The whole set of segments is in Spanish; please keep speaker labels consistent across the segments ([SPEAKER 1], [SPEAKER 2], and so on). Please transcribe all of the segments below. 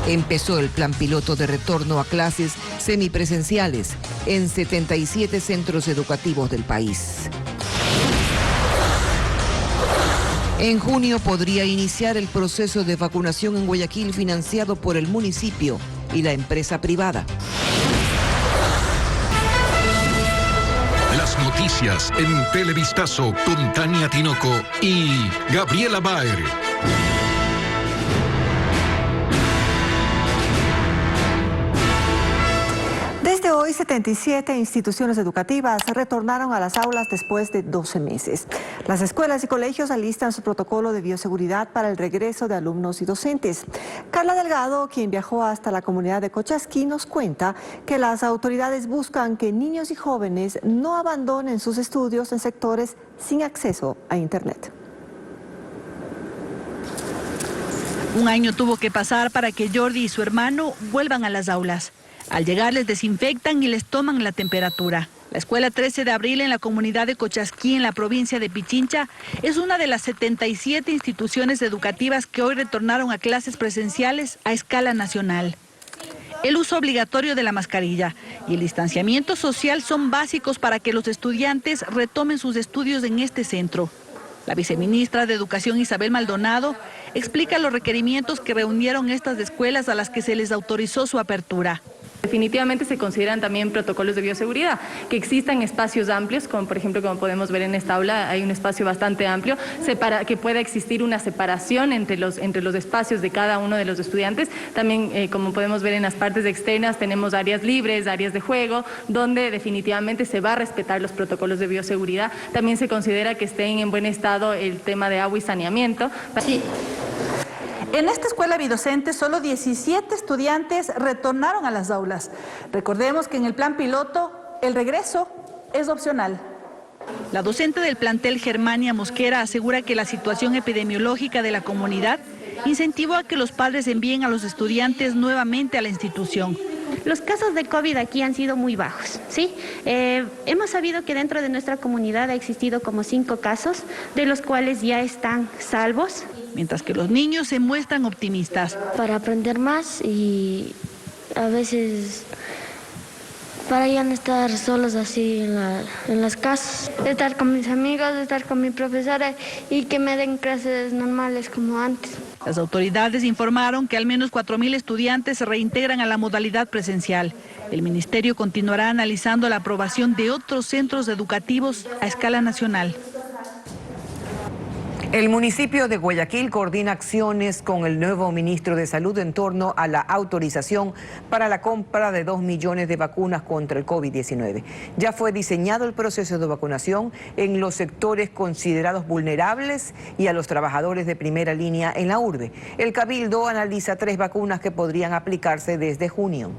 [SPEAKER 1] Empezó el plan piloto de retorno a clases semipresenciales en 77 centros educativos del país. En junio podría iniciar el proceso de vacunación en Guayaquil financiado por el municipio y la empresa privada.
[SPEAKER 2] Las noticias en Televistazo con Tania Tinoco y Gabriela Baer.
[SPEAKER 3] Desde hoy, 77 instituciones educativas retornaron a las aulas después de 12 meses. Las escuelas y colegios alistan su protocolo de bioseguridad para el regreso de alumnos y docentes. Carla Delgado, quien viajó hasta la comunidad de Cochasquí, nos cuenta que las autoridades buscan que niños y jóvenes no abandonen sus estudios en sectores sin acceso a Internet.
[SPEAKER 4] Un año tuvo que pasar para que Jordi y su hermano vuelvan a las aulas. Al llegar les desinfectan y les toman la temperatura. La escuela 13 de abril en la comunidad de Cochasquí, en la provincia de Pichincha, es una de las 77 instituciones educativas que hoy retornaron a clases presenciales a escala nacional. El uso obligatorio de la mascarilla y el distanciamiento social son básicos para que los estudiantes retomen sus estudios en este centro. La viceministra de Educación, Isabel Maldonado, explica los requerimientos que reunieron estas escuelas a las que se les autorizó su apertura.
[SPEAKER 5] Definitivamente se consideran también protocolos de bioseguridad, que existan espacios amplios, como por ejemplo, como podemos ver en esta aula, hay un espacio bastante amplio, que pueda existir una separación entre los espacios de cada uno de los estudiantes. También, como podemos ver en las partes externas, tenemos áreas libres, áreas de juego, donde definitivamente se va a respetar los protocolos de bioseguridad. También se considera que estén en buen estado el tema de agua y saneamiento.
[SPEAKER 6] Sí. En esta escuela bidocente, solo 17 estudiantes retornaron a las aulas. Recordemos que en el plan piloto, el regreso es opcional.
[SPEAKER 4] La docente del plantel, Germania Mosquera, asegura que la situación epidemiológica de la comunidad incentivó a que los padres envíen a los estudiantes nuevamente a la institución.
[SPEAKER 7] Los casos de COVID aquí han sido muy bajos, ¿sí? Hemos sabido que dentro de nuestra comunidad ha existido como 5 casos, de los cuales ya están salvos.
[SPEAKER 4] Mientras que los niños se muestran optimistas.
[SPEAKER 8] Para aprender más y a veces para ya no estar solos así en las casas. Estar con mis amigos, estar con mi profesora y que me den clases normales como antes.
[SPEAKER 4] Las autoridades informaron que al menos 4.000 estudiantes se reintegran a la modalidad presencial. El ministerio continuará analizando la aprobación de otros centros educativos a escala nacional.
[SPEAKER 1] El municipio de Guayaquil coordina acciones con el nuevo ministro de Salud en torno a la autorización para la compra de 2 millones de vacunas contra el COVID-19. Ya fue diseñado el proceso de vacunación en los sectores considerados vulnerables y a los trabajadores de primera línea en la urbe. El Cabildo analiza 3 vacunas que podrían aplicarse desde junio.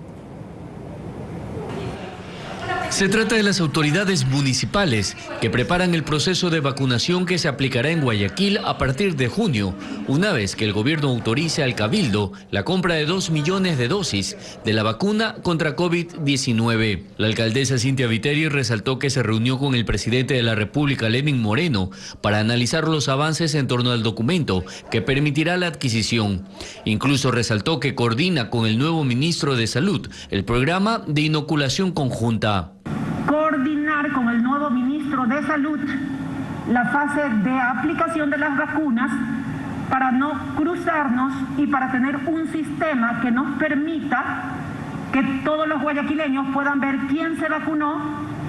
[SPEAKER 9] Se trata de las autoridades municipales que preparan el proceso de vacunación que se aplicará en Guayaquil a partir de junio, una vez que el gobierno autorice al Cabildo la compra de 2 millones de dosis de la vacuna contra COVID-19. La alcaldesa Cintia Viteri resaltó que se reunió con el presidente de la República, Lenín Moreno, para analizar los avances en torno al documento que permitirá la adquisición. Incluso resaltó que coordina con el nuevo ministro de Salud el programa de inoculación conjunta.
[SPEAKER 10] Coordinar con el nuevo ministro de Salud la fase de aplicación de las vacunas para no cruzarnos y para tener un sistema que nos permita que todos los guayaquileños puedan ver quién se vacunó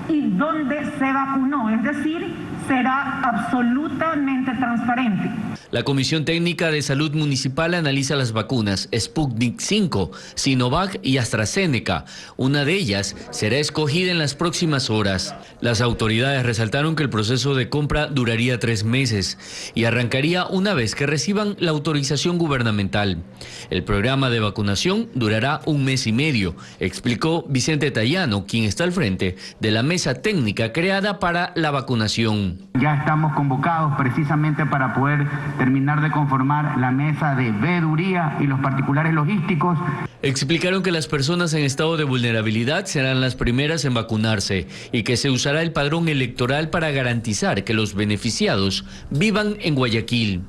[SPEAKER 10] y dónde se vacunó, es decir, será absolutamente transparente.
[SPEAKER 9] La Comisión Técnica de Salud Municipal analiza las vacunas Sputnik 5, Sinovac y AstraZeneca. Una de ellas será escogida en las próximas horas. Las autoridades resaltaron que el proceso de compra duraría 3 meses y arrancaría una vez que reciban la autorización gubernamental. El programa de vacunación durará 1 mes y medio, explicó Vicente Tallano, quien está al frente de la mesa técnica creada para la vacunación.
[SPEAKER 11] Ya estamos convocados precisamente para poder terminar de conformar la mesa de veeduría y los particulares logísticos.
[SPEAKER 9] Explicaron que las personas en estado de vulnerabilidad serán las primeras en vacunarse y que se usará el padrón electoral para garantizar que los beneficiados vivan en Guayaquil.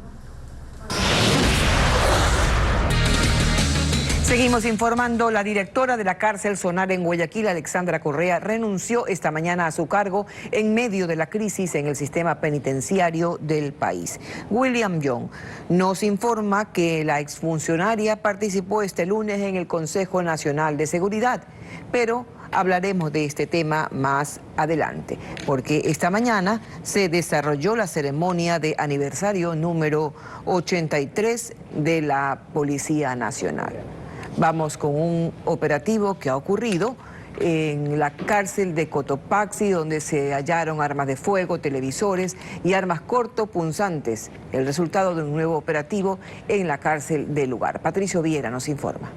[SPEAKER 1] Seguimos informando. La directora de la cárcel zonal en Guayaquil, Alexandra Correa, renunció esta mañana a su cargo en medio de la crisis en el sistema penitenciario del país. William Young nos informa que la exfuncionaria participó este lunes en el Consejo Nacional de Seguridad, pero hablaremos de este tema más adelante, porque esta mañana se desarrolló la ceremonia de aniversario número 83 de la Policía Nacional. Vamos con un operativo que ha ocurrido en la cárcel de Cotopaxi, donde se hallaron armas de fuego, televisores y armas cortopunzantes, el resultado de un nuevo operativo en la cárcel del lugar. Patricio Viera nos informa.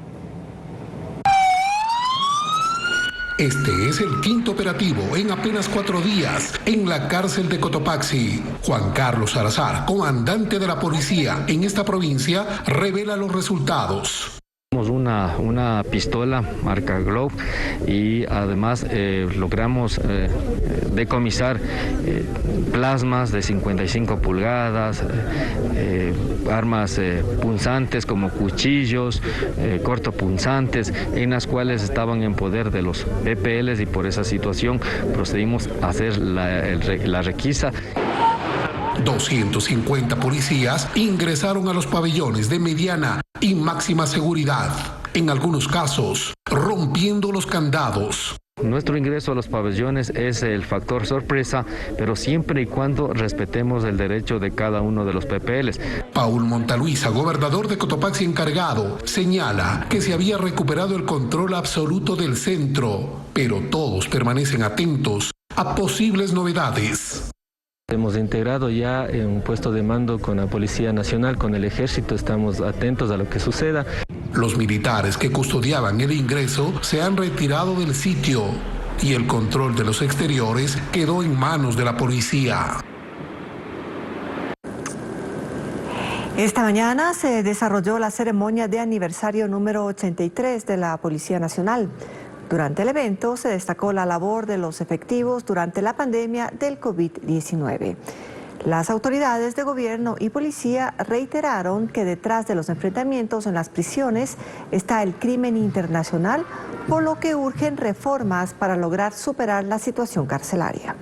[SPEAKER 12] Este es el quinto operativo en apenas 4 días en la cárcel de Cotopaxi. Juan Carlos Salazar, comandante de la policía en esta provincia, revela los resultados.
[SPEAKER 13] Una pistola marca Glock y además logramos decomisar plasmas de 55 pulgadas, armas punzantes como cuchillos, cortopunzantes, en las cuales estaban en poder de los PPLs, y por esa situación procedimos a hacer la requisa.
[SPEAKER 12] 250 policías ingresaron a los pabellones de mediana y máxima seguridad, en algunos casos rompiendo los candados.
[SPEAKER 13] Nuestro ingreso a los pabellones es el factor sorpresa, pero siempre y cuando respetemos el derecho de cada uno de los PPLs.
[SPEAKER 12] Paul Montaluisa, gobernador de Cotopaxi encargado, señala que se había recuperado el control absoluto del centro, pero todos permanecen atentos a posibles novedades.
[SPEAKER 13] Hemos integrado ya un puesto de mando con la Policía Nacional, con el Ejército, estamos atentos a lo que suceda.
[SPEAKER 12] Los militares que custodiaban el ingreso se han retirado del sitio y el control de los exteriores quedó en manos de la policía.
[SPEAKER 3] Esta mañana se desarrolló la ceremonia de aniversario número 83 de la Policía Nacional. Durante el evento se destacó la labor de los efectivos durante la pandemia del COVID-19. Las autoridades de gobierno y policía reiteraron que detrás de los enfrentamientos en las prisiones está el crimen internacional, por lo que urgen reformas para lograr superar la situación carcelaria.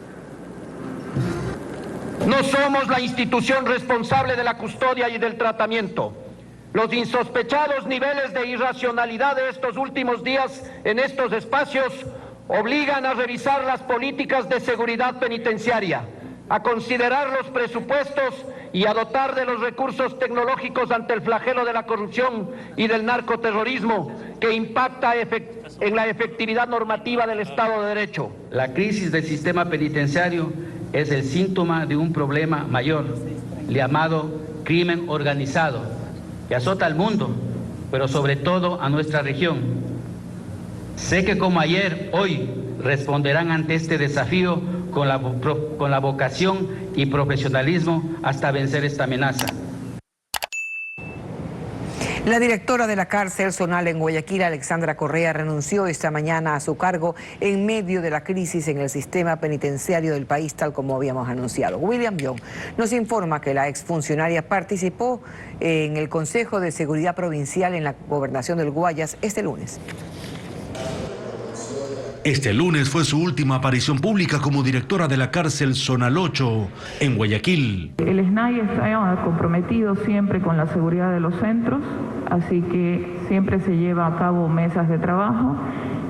[SPEAKER 14] No somos la institución responsable de la custodia y del tratamiento. Los insospechados niveles de irracionalidad de estos últimos días en estos espacios obligan a revisar las políticas de seguridad penitenciaria, a considerar los presupuestos y a dotar de los recursos tecnológicos ante el flagelo de la corrupción y del narcoterrorismo que impacta en la efectividad normativa del Estado de Derecho.
[SPEAKER 15] La crisis del sistema penitenciario es el síntoma de un problema mayor, llamado crimen organizado, que azota al mundo, pero sobre todo a nuestra región. Sé que como ayer, hoy responderán ante este desafío con la vocación y profesionalismo hasta vencer esta amenaza.
[SPEAKER 1] La directora de la cárcel zonal en Guayaquil, Alexandra Correa, renunció esta mañana a su cargo en medio de la crisis en el sistema penitenciario del país, tal como habíamos anunciado. William Young nos informa que la exfuncionaria participó en el Consejo de Seguridad Provincial en la Gobernación del Guayas este lunes.
[SPEAKER 16] Este lunes fue su última aparición pública como directora de la cárcel Zonal 8 en Guayaquil.
[SPEAKER 10] El SNAI está comprometido siempre con la seguridad de los centros, así que siempre se lleva a cabo mesas de trabajo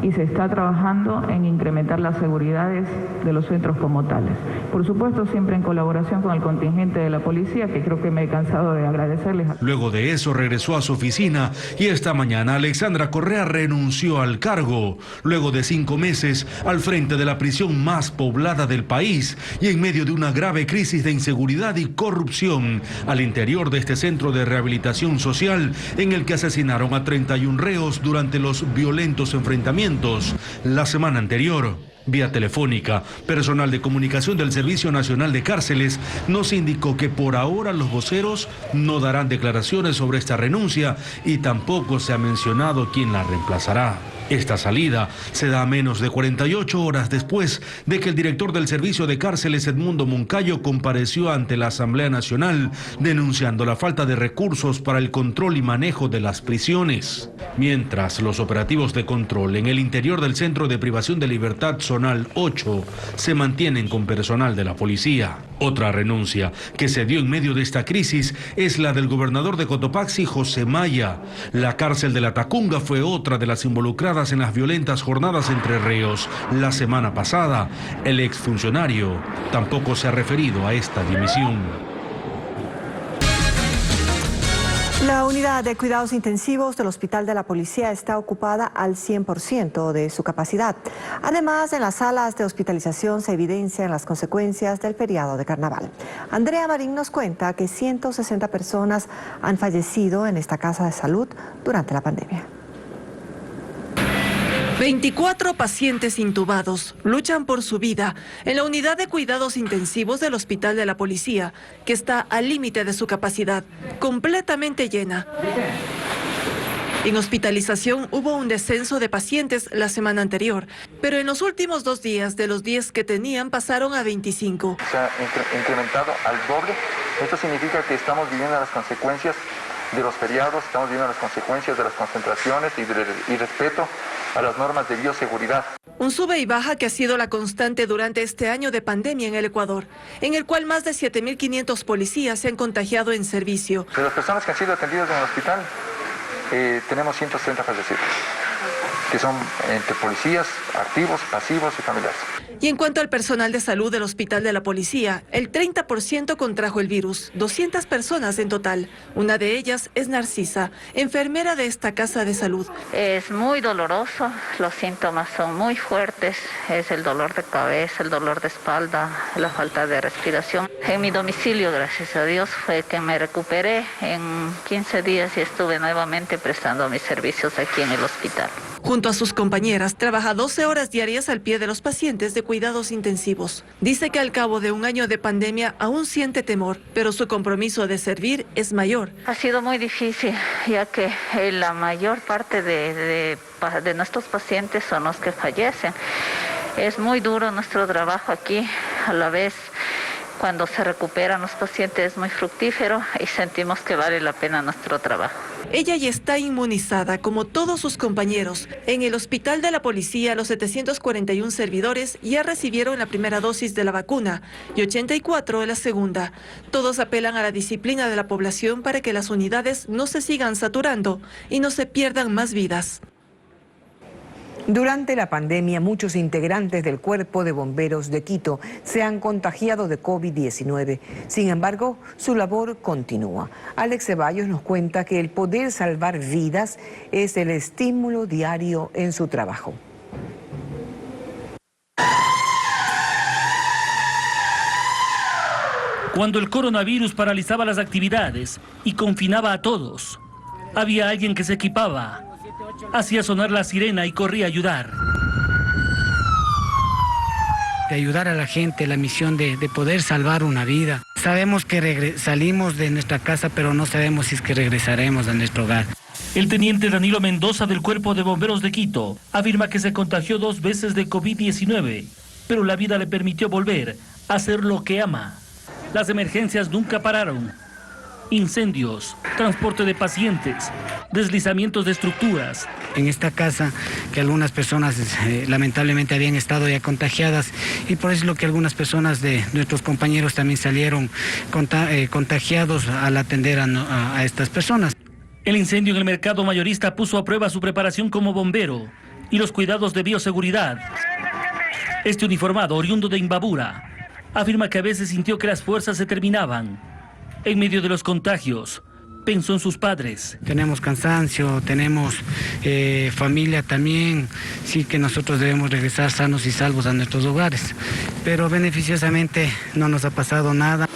[SPEAKER 10] y se está trabajando en incrementar las seguridades de los centros como tales. Por supuesto, siempre en colaboración con el contingente de la policía, que creo que me he cansado de agradecerles.
[SPEAKER 16] Luego de eso regresó a su oficina y esta mañana Alexandra Correa renunció al cargo, luego de 5 meses al frente de la prisión más poblada del país y en medio de una grave crisis de inseguridad y corrupción al interior de este centro de rehabilitación social en el que asesinaron a 31 reos durante los violentos enfrentamientos la semana anterior. Vía telefónica, personal de comunicación del Servicio Nacional de Cárceles nos indicó que por ahora los voceros no darán declaraciones sobre esta renuncia y tampoco se ha mencionado quién la reemplazará. Esta salida se da menos de 48 horas después de que el director del Servicio de Cárceles, Edmundo Moncayo, compareció ante la Asamblea Nacional denunciando la falta de recursos para el control y manejo de las prisiones. Mientras los operativos de control en el interior del Centro de Privación de Libertad Zonal 8 se mantienen con personal de la policía. Otra renuncia que se dio en medio de esta crisis es la del gobernador de Cotopaxi, José Maya. La cárcel de la Tacunga fue otra de las involucradas en las violentas jornadas entre reos la semana pasada. El exfuncionario tampoco se ha referido a esta dimisión.
[SPEAKER 3] La unidad de cuidados intensivos del Hospital de la Policía está ocupada al 100% de su capacidad. Además, en las salas de hospitalización se evidencian las consecuencias del feriado de Carnaval. Andrea Marín nos cuenta que 160 personas han fallecido en esta casa de salud durante la pandemia.
[SPEAKER 17] 24 pacientes intubados luchan por su vida en la unidad de cuidados intensivos del Hospital de la Policía, que está al límite de su capacidad, completamente llena. En hospitalización hubo un descenso de pacientes la semana anterior, pero en los últimos 2 días, de los 10 que tenían, pasaron a 25.
[SPEAKER 18] Se ha incrementado al doble. Esto significa que estamos viviendo las consecuencias de los feriados, estamos viendo las consecuencias de las concentraciones y respeto a las normas de bioseguridad.
[SPEAKER 17] Un sube y baja que ha sido la constante durante este año de pandemia en el Ecuador, en el cual más de 7.500 policías se han contagiado en servicio.
[SPEAKER 18] De las personas que han sido atendidas en el hospital, tenemos 130 fallecidos, que son entre policías, activos, pasivos y familiares.
[SPEAKER 17] Y en cuanto al personal de salud del Hospital de la Policía, el 30% contrajo el virus, 200 personas en total. Una de ellas es Narcisa, enfermera de esta casa de salud.
[SPEAKER 19] Es muy doloroso, los síntomas son muy fuertes, es el dolor de cabeza, el dolor de espalda, la falta de respiración. En mi domicilio, gracias a Dios, fue que me recuperé. En 15 días y estuve nuevamente prestando mis servicios aquí en el hospital.
[SPEAKER 17] Junto a sus compañeras, trabaja 12 horas diarias al pie de los pacientes de cuidados intensivos. Dice que al cabo de un año de pandemia aún siente temor, pero su compromiso de servir es mayor.
[SPEAKER 19] Ha sido muy difícil, ya que la mayor parte de nuestros pacientes son los que fallecen. Es muy duro nuestro trabajo aquí, a la vez cuando se recuperan los pacientes es muy fructífero y sentimos que vale la pena nuestro trabajo.
[SPEAKER 17] Ella ya está inmunizada, como todos sus compañeros. En el Hospital de la Policía, los 741 servidores ya recibieron la primera dosis de la vacuna y 84 de la segunda. Todos apelan a la disciplina de la población para que las unidades no se sigan saturando y no se pierdan más vidas.
[SPEAKER 1] Durante la pandemia, muchos integrantes del Cuerpo de Bomberos de Quito se han contagiado de COVID-19. Sin embargo, su labor continúa. Alex Ceballos nos cuenta que el poder salvar vidas es el estímulo diario en su trabajo.
[SPEAKER 20] Cuando el coronavirus paralizaba las actividades y confinaba a todos, había alguien que se equipaba, hacía sonar la sirena y corría a ayudar.
[SPEAKER 21] De ayudar a la gente, la misión de poder salvar una vida. Sabemos que salimos de nuestra casa, pero no sabemos si es que regresaremos a nuestro hogar.
[SPEAKER 20] El teniente Danilo Mendoza del Cuerpo de Bomberos de Quito afirma que se contagió 2 veces de COVID-19, pero la vida le permitió volver a hacer lo que ama. Las emergencias nunca pararon. Incendios, transporte de pacientes, deslizamientos de estructuras.
[SPEAKER 21] En esta casa que algunas personas lamentablemente habían estado ya contagiadas y por eso es lo que algunas personas de nuestros compañeros también salieron contagiados al atender a estas personas.
[SPEAKER 20] El incendio en el mercado mayorista puso a prueba su preparación como bombero y los cuidados de bioseguridad. Este uniformado, oriundo de Imbabura, afirma que a veces sintió que las fuerzas se terminaban. En medio de los contagios, pensó en sus padres.
[SPEAKER 21] Tenemos cansancio, tenemos familia también, sí que nosotros debemos regresar sanos y salvos a nuestros hogares, pero beneficiosamente no nos ha pasado nada.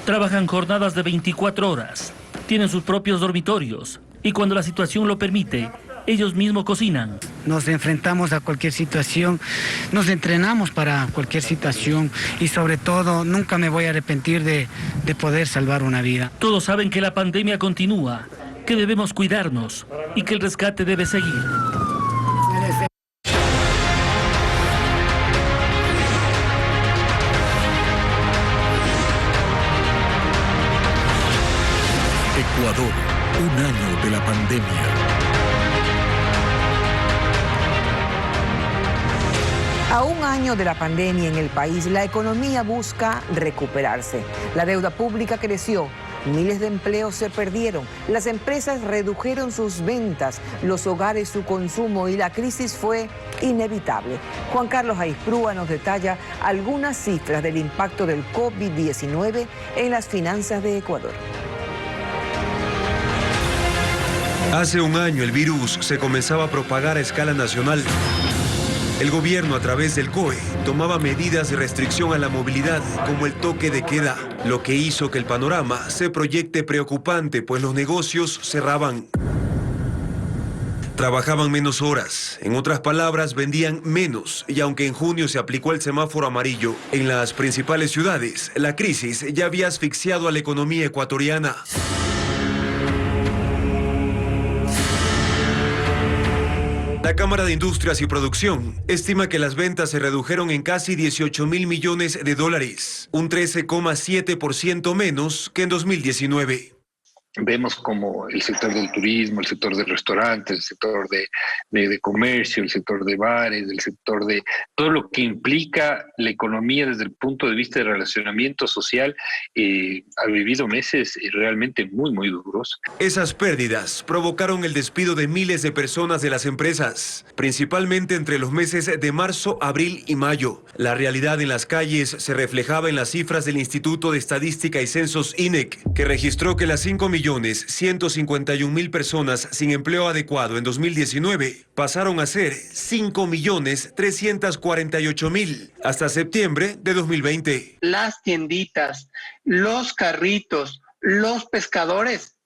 [SPEAKER 20] Trabajan jornadas de 24 horas, tienen sus propios dormitorios y cuando la situación lo permite, ellos mismos cocinan.
[SPEAKER 21] Nos enfrentamos a cualquier situación, nos entrenamos para cualquier situación y sobre todo nunca me voy a arrepentir de poder salvar una vida.
[SPEAKER 20] Todos saben que la pandemia continúa, que debemos cuidarnos y que el rescate debe seguir.
[SPEAKER 2] Ecuador, un año de la pandemia.
[SPEAKER 1] A un año de la pandemia en el país, la economía busca recuperarse. La deuda pública creció, miles de empleos se perdieron, las empresas redujeron sus ventas, los hogares su consumo y la crisis fue inevitable. Juan Carlos Aisprúa nos detalla algunas cifras del impacto del COVID-19 en las finanzas de Ecuador.
[SPEAKER 22] Hace un año el virus se comenzaba a propagar a escala nacional. El gobierno, a través del COE, tomaba medidas de restricción a la movilidad, como el toque de queda, lo que hizo que el panorama se proyecte preocupante, pues los negocios cerraban. Trabajaban menos horas, en otras palabras, vendían menos, y aunque en junio se aplicó el semáforo amarillo en las principales ciudades, la crisis ya había asfixiado a la economía ecuatoriana. La Cámara de Industrias y Producción estima que las ventas se redujeron en casi 18.000 millones de dólares, un 13,7% menos que en 2019.
[SPEAKER 23] Vemos como el sector del turismo, el sector de restaurantes, el sector de comercio, el sector de bares, el sector de todo lo que implica la economía desde el punto de vista de relacionamiento social, ha vivido meses realmente muy, muy duros.
[SPEAKER 22] Esas pérdidas provocaron el despido de miles de personas de las empresas, principalmente entre los meses de marzo, abril y mayo. La realidad en las calles se reflejaba en las cifras del Instituto de Estadística y Censos INEC, que registró que las 5.151.000 personas sin empleo adecuado en 2019 pasaron a ser 5.348.000 hasta septiembre de 2020.
[SPEAKER 24] Las tienditas, los carritos, los pescadores.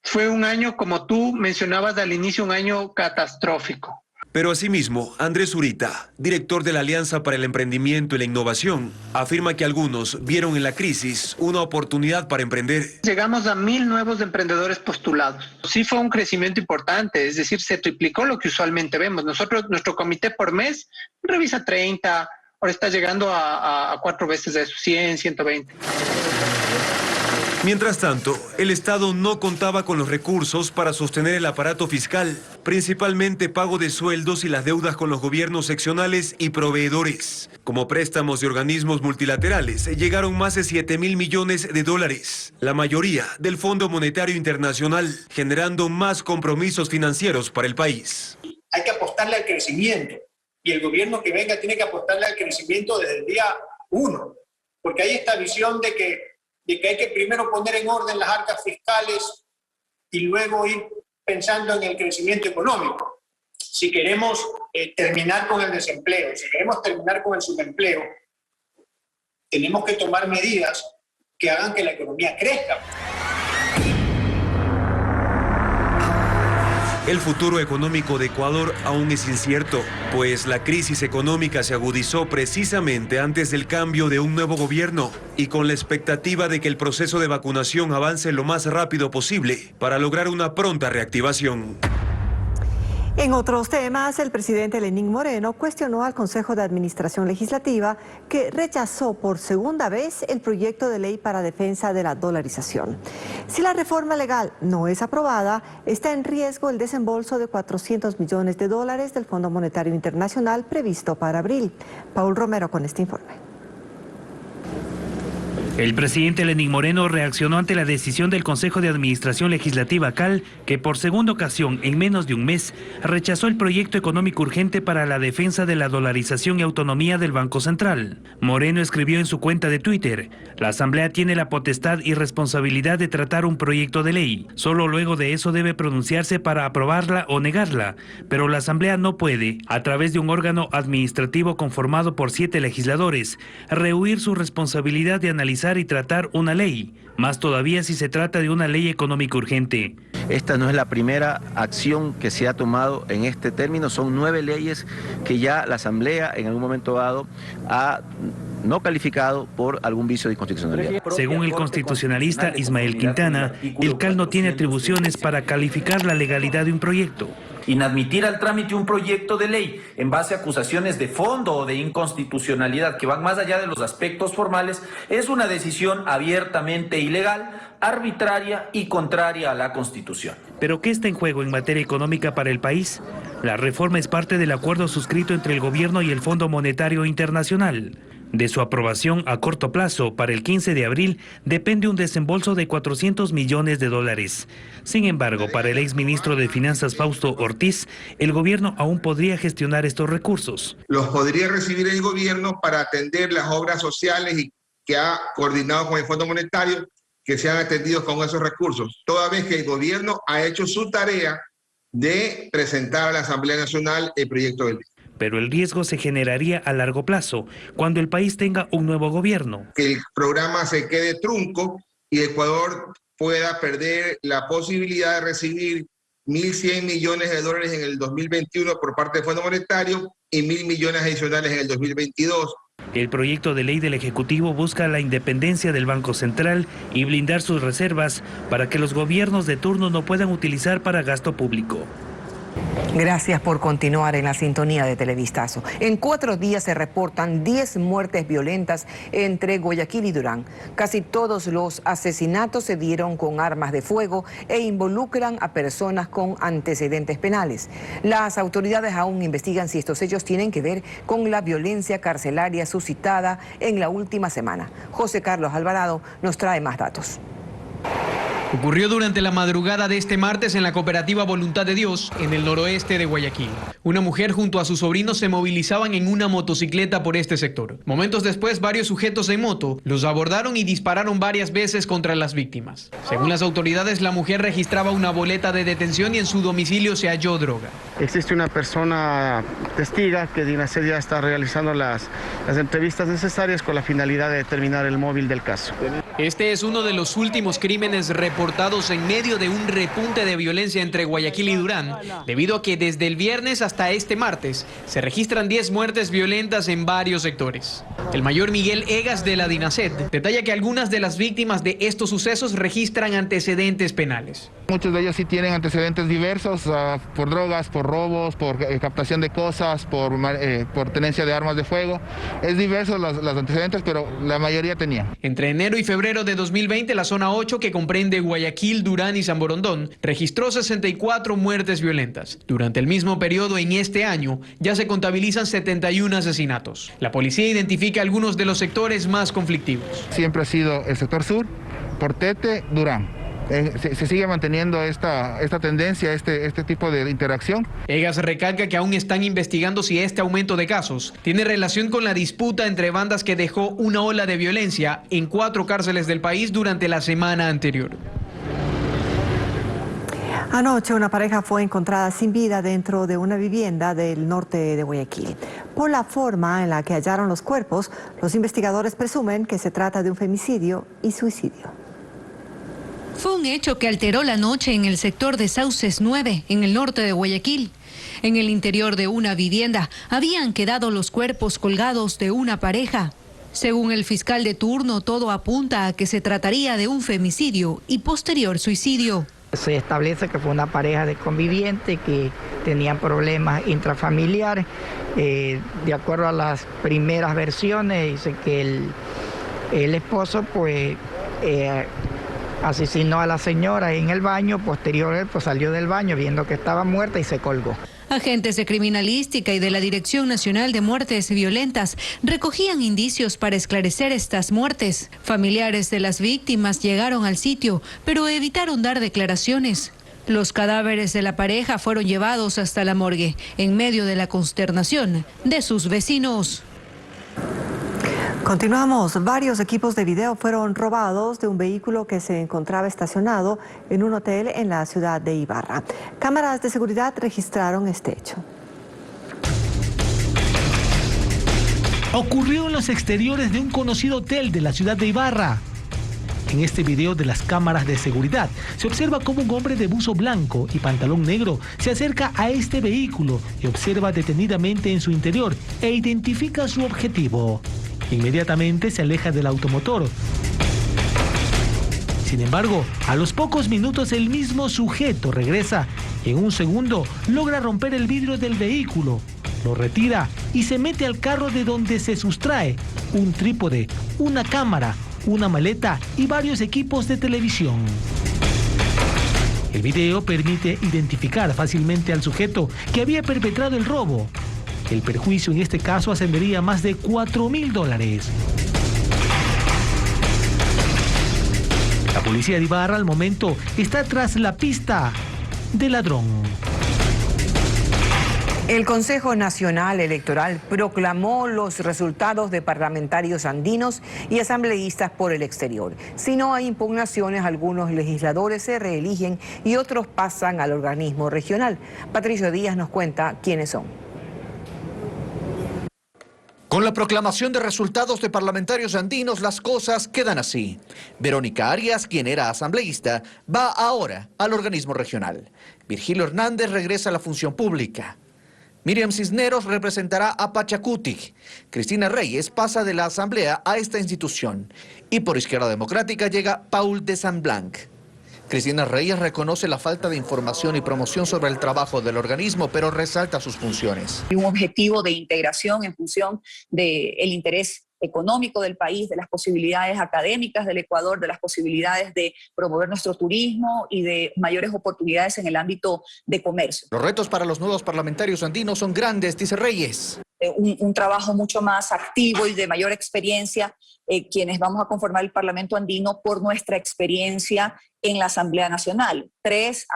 [SPEAKER 24] Fue un año, como tú mencionabas al inicio, un año catastrófico.
[SPEAKER 22] Pero asimismo, Andrés Zurita, director de la Alianza para el Emprendimiento y la Innovación, afirma que algunos vieron en la crisis una oportunidad para emprender.
[SPEAKER 24] Llegamos a 1.000 nuevos emprendedores postulados. Sí fue un crecimiento importante, es decir, se triplicó lo que usualmente vemos. Nuestro comité por mes revisa 30, ahora está llegando a 4 veces de eso, 100, 120.
[SPEAKER 22] Mientras tanto, el Estado no contaba con los recursos para sostener el aparato fiscal, principalmente pago de sueldos y las deudas con los gobiernos seccionales y proveedores. Como préstamos de organismos multilaterales, llegaron más de 7.000 millones de dólares, la mayoría del Fondo Monetario Internacional, generando más compromisos financieros para el país.
[SPEAKER 25] Hay que apostarle al crecimiento, y el gobierno que venga tiene que apostarle al crecimiento desde el día 1, porque hay esta visión de que hay que primero poner en orden las arcas fiscales y luego ir pensando en el crecimiento económico. Si queremos terminar con el desempleo, si queremos terminar con el subempleo, tenemos que tomar medidas que hagan que la economía crezca.
[SPEAKER 22] El futuro económico de Ecuador aún es incierto, pues la crisis económica se agudizó precisamente antes del cambio de un nuevo gobierno y con la expectativa de que el proceso de vacunación avance lo más rápido posible para lograr una pronta reactivación.
[SPEAKER 3] En otros temas, el presidente Lenín Moreno cuestionó al Consejo de Administración Legislativa que rechazó por segunda vez el proyecto de ley para defensa de la dolarización. Si la reforma legal no es aprobada, está en riesgo el desembolso de 400 millones de dólares del Fondo Monetario Internacional previsto para abril. Paul Romero con este informe.
[SPEAKER 26] El presidente Lenín Moreno reaccionó ante la decisión del Consejo de Administración Legislativa CAL, que por segunda ocasión en menos de un mes rechazó el proyecto económico urgente para la defensa de la dolarización y autonomía del Banco Central. Moreno escribió en su cuenta de Twitter: la Asamblea tiene la potestad y responsabilidad de tratar un proyecto de ley. Solo luego de eso debe pronunciarse para aprobarla o negarla, pero la Asamblea no puede, a través de un órgano administrativo conformado por 7 legisladores, rehuir su responsabilidad de analizar y tratar una ley, más todavía si se trata de una ley económica urgente.
[SPEAKER 27] Esta no es la primera acción que se ha tomado en este término, son 9 leyes que ya la Asamblea en algún momento dado ha no calificado por algún vicio de inconstitucionalidad.
[SPEAKER 26] Según el constitucionalista Ismael Quintana, el CAL no tiene atribuciones para calificar la legalidad de un proyecto.
[SPEAKER 4] Inadmitir al trámite un proyecto de ley en base a acusaciones de fondo o de inconstitucionalidad que van más allá de los aspectos formales es una decisión abiertamente ilegal, arbitraria y contraria a la Constitución.
[SPEAKER 26] ¿Pero qué está en juego en materia económica para el país? La reforma es parte del acuerdo suscrito entre el gobierno y el Fondo Monetario Internacional. De su aprobación a corto plazo, para el 15 de abril, depende un desembolso de $400 millones. Sin embargo, para el exministro de Finanzas Fausto Ortiz, el gobierno aún podría gestionar estos recursos.
[SPEAKER 5] Los podría recibir el gobierno para atender las obras sociales y que ha coordinado con el Fondo Monetario, que sean atendidos con esos recursos, toda vez que el gobierno ha hecho su tarea de presentar a la Asamblea Nacional el proyecto de ley.
[SPEAKER 26] Pero el riesgo se generaría a largo plazo, cuando el país tenga un nuevo gobierno.
[SPEAKER 5] Que el programa se quede trunco y Ecuador pueda perder la posibilidad de recibir $1.100 millones en el 2021 por parte del Fondo Monetario y 1.000 millones adicionales en el 2022.
[SPEAKER 26] El proyecto de ley del Ejecutivo busca la independencia del Banco Central y blindar sus reservas para que los gobiernos de turno no puedan utilizar para gasto público.
[SPEAKER 1] Gracias por continuar en la sintonía de Televistazo. En 4 días se reportan 10 muertes violentas entre Guayaquil y Durán. Casi todos los asesinatos se dieron con armas de fuego e involucran a personas con antecedentes penales. Las autoridades aún investigan si estos hechos tienen que ver con la violencia carcelaria suscitada en la última semana. José Carlos Alvarado nos trae más datos.
[SPEAKER 6] Ocurrió durante la madrugada de este martes en la cooperativa Voluntad de Dios, en el noroeste de Guayaquil. Una mujer junto a sus sobrinos se movilizaban en una motocicleta por este sector. Momentos después, varios sujetos en moto los abordaron y dispararon varias veces contra las víctimas. Según las autoridades, la mujer registraba una boleta de detención y en su domicilio se halló droga.
[SPEAKER 7] Existe una persona testiga que DINASED ya está realizando las entrevistas necesarias con la finalidad de determinar el móvil del caso.
[SPEAKER 6] Este es uno de los últimos crímenes reportados en medio de un repunte de violencia entre Guayaquil y Durán, debido a que desde el viernes hasta este martes se registran 10 muertes violentas en varios sectores. El mayor Miguel Egas de la DINASED detalla que algunas de las víctimas de estos sucesos registran antecedentes penales.
[SPEAKER 7] Muchos de ellos sí tienen antecedentes diversos, por drogas, por robos, por captación de cosas, por tenencia de armas de fuego. Es diverso los antecedentes, pero la mayoría tenían.
[SPEAKER 6] Entre enero y febrero de 2020, la zona 8, que comprende Guayaquil, Durán y San Borondón, registró 64 muertes violentas. Durante el mismo periodo en este año, ya se contabilizan 71 asesinatos. La policía identifica algunos de los sectores más conflictivos.
[SPEAKER 7] Siempre ha sido el sector sur, Portete, Durán. Se sigue manteniendo esta tendencia, este tipo de interacción.
[SPEAKER 6] Egas recalca que aún están investigando si este aumento de casos tiene relación con la disputa entre bandas que dejó una ola de violencia en 4 cárceles del país durante la semana anterior.
[SPEAKER 3] Anoche una pareja fue encontrada sin vida dentro de una vivienda del norte de Guayaquil. Por la forma en la que hallaron los cuerpos, los investigadores presumen que se trata de un femicidio y suicidio.
[SPEAKER 8] Fue un hecho que alteró la noche en el sector de Sauces 9, en el norte de Guayaquil. En el interior de una vivienda habían quedado los cuerpos colgados de una pareja. Según el fiscal de turno, todo apunta a que se trataría de un femicidio y posterior suicidio.
[SPEAKER 9] Se establece que fue una pareja de convivientes que tenían problemas intrafamiliares. De acuerdo a las primeras versiones, dice que el esposo asesinó a la señora en el baño, posterior pues salió del baño viendo que estaba muerta y se colgó.
[SPEAKER 8] Agentes de criminalística y de la Dirección Nacional de Muertes Violentas recogían indicios para esclarecer estas muertes. Familiares de las víctimas llegaron al sitio, pero evitaron dar declaraciones. Los cadáveres de la pareja fueron llevados hasta la morgue, en medio de la consternación de sus vecinos.
[SPEAKER 3] Continuamos. Varios equipos de video fueron robados de un vehículo que se encontraba estacionado en un hotel en la ciudad de Ibarra. Cámaras de seguridad registraron este hecho.
[SPEAKER 11] Ocurrió en los exteriores de un conocido hotel de la ciudad de Ibarra. En este video de las cámaras de seguridad se observa cómo un hombre de buzo blanco y pantalón negro se acerca a este vehículo y observa detenidamente en su interior e identifica su objetivo. Inmediatamente se aleja del automotor. Sin embargo, a los pocos minutos el mismo sujeto regresa y en un segundo logra romper el vidrio del vehículo, lo retira y se mete al carro de donde se sustrae un trípode, una cámara, una maleta y varios equipos de televisión. El video permite identificar fácilmente al sujeto que había perpetrado el robo. El perjuicio en este caso ascendería a más de $4.000. La policía de Ibarra al momento está tras la pista del ladrón.
[SPEAKER 1] El Consejo Nacional Electoral proclamó los resultados de parlamentarios andinos y asambleístas por el exterior. Si no hay impugnaciones, algunos legisladores se reeligen y otros pasan al organismo regional. Patricio Díaz nos cuenta quiénes son.
[SPEAKER 10] Con la proclamación de resultados de parlamentarios andinos, las cosas quedan así. Verónica Arias, quien era asambleísta, va ahora al organismo regional. Virgilio Hernández regresa a la función pública. Miriam Cisneros representará a Pachacutic. Cristina Reyes pasa de la asamblea a esta institución. Y por Izquierda Democrática llega Paul de Saint Blanc. Cristina Reyes reconoce la falta de información y promoción sobre el trabajo del organismo, pero resalta sus funciones.
[SPEAKER 12] Un objetivo de integración en función del interés económico del país, de las posibilidades académicas del Ecuador, de las posibilidades de promover nuestro turismo y de mayores oportunidades en el ámbito de comercio.
[SPEAKER 10] Los retos para los nuevos parlamentarios andinos son grandes, dice Reyes.
[SPEAKER 12] Un trabajo mucho más activo y de mayor experiencia, quienes vamos a conformar el Parlamento andino por nuestra experiencia en la Asamblea Nacional. Tres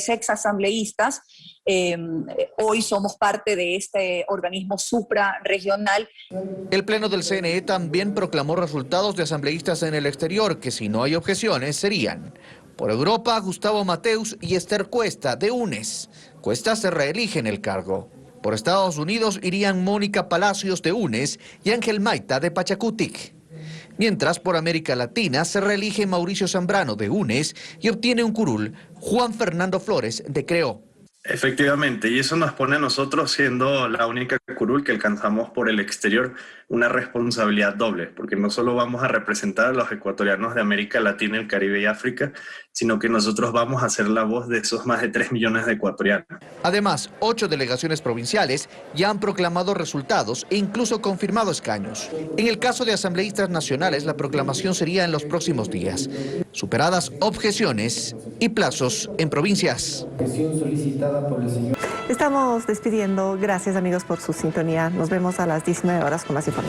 [SPEAKER 12] ex asambleístas, hoy somos parte de este organismo suprarregional.
[SPEAKER 10] El Pleno del CNE también proclamó resultados de asambleístas en el exterior, que si no hay objeciones serían: por Europa, Gustavo Mateus y Esther Cuesta, de UNES. Cuesta se reelige en el cargo. Por Estados Unidos irían Mónica Palacios, de UNES, y Ángel Maita, de Pachacutic. Mientras, por América Latina, se reelige Mauricio Zambrano, de UNES, y obtiene un curul Juan Fernando Flores, de CREO.
[SPEAKER 13] Efectivamente, y eso nos pone a nosotros, siendo la única curul que alcanzamos por el exterior, una responsabilidad doble, porque no solo vamos a representar a los ecuatorianos de América Latina, el Caribe y África, sino que nosotros vamos a ser la voz de esos más de 3 millones de ecuatorianos.
[SPEAKER 10] Además, 8 delegaciones provinciales ya han proclamado resultados e incluso confirmado escaños. En el caso de asambleístas nacionales, la proclamación sería en los próximos días, superadas objeciones y plazos en provincias.
[SPEAKER 3] Estamos despidiendo. Gracias, amigos, por su sintonía. Nos vemos a las 19 horas con más información.